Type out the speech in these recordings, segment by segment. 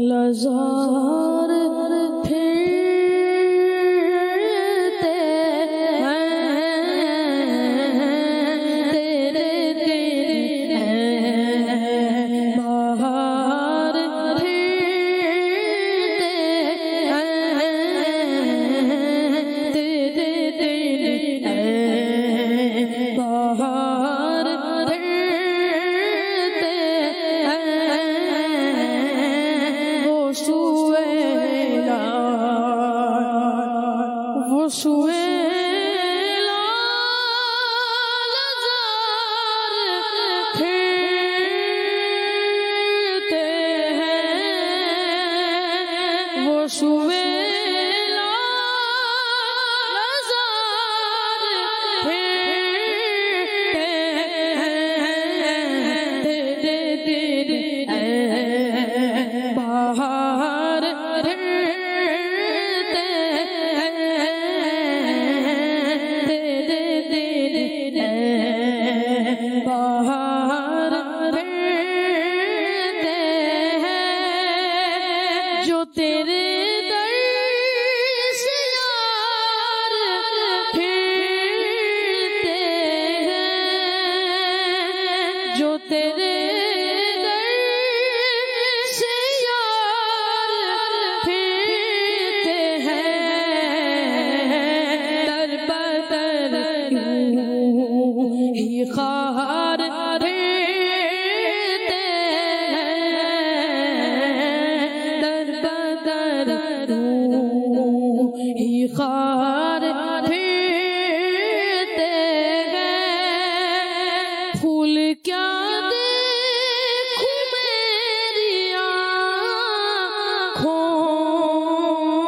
لزار پھرتے ہیں تیرے دل ہیں باہر پھرتے ہیں تیرے دل ہیں باہر پھرتے ہیں وہ سوئے لزار پھرتے ہیں وہ سوئے لزار پھرتے ہیں تیرے دل باہر باہر پھرتے ہیں جو تیرے در سے یار پھرتے ہیں جو تیرے در سے یار پھرتے ہیں در بدر ہی خار پھرتے ہیں در بدر ہی خار پھرتے ہیں پھول کیا دیکھوں میری آنکھوں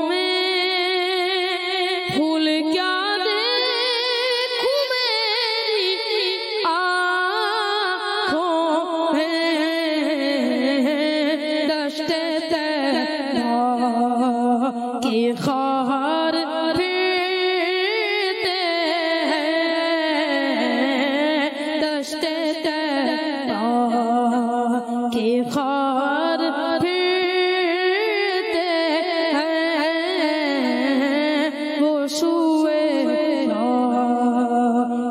میں پھول کیا خار پھرتے ہیں دشت تیرا کے خار پھرتے ہیں وہ سوئے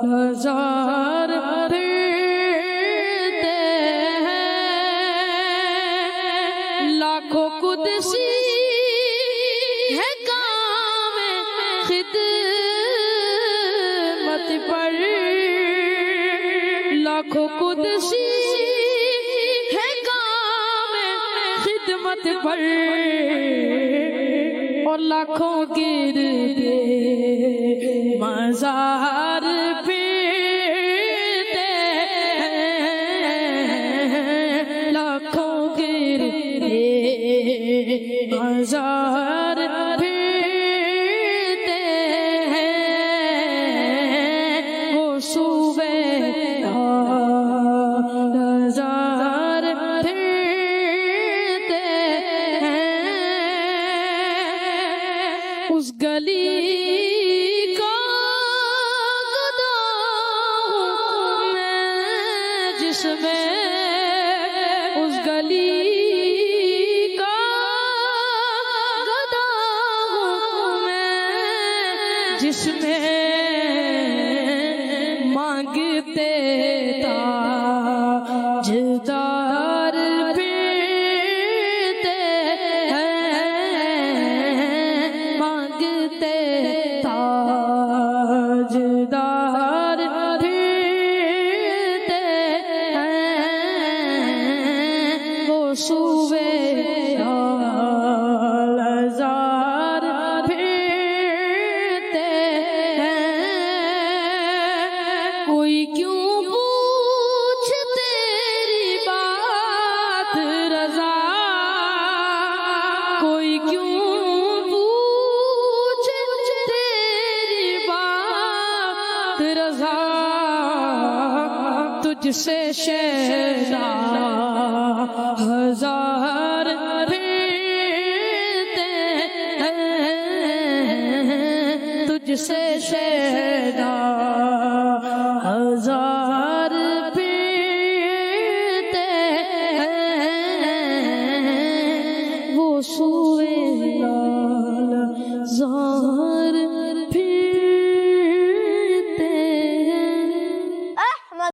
لزار پھرتے ہیں لاکھوں قدسی ہے کام خدمت پر لاکھوں قدسی ہے کام خدمت پر اور لاکھوں گردے مزار پھرتے ہیں لاکھوں گردے مزار پھرتے ہیں وہ صوبے لزار پھرتے ہیں اس گلی کا گدا ہوں میں جس میں اس گلی جس میں مانگتے تاجدار پھرتے ہیں مانگتے تاجدار پھرتے ہیں وہ صوبے لزار کوئی کیوں پوچھ تیری بات رضا کوئی کیوں پوچھ تیری بات رضا تجھ سے شیدا ہزار پھرتے ہیں تجھ سے شیدا ہزار پھرتے وصول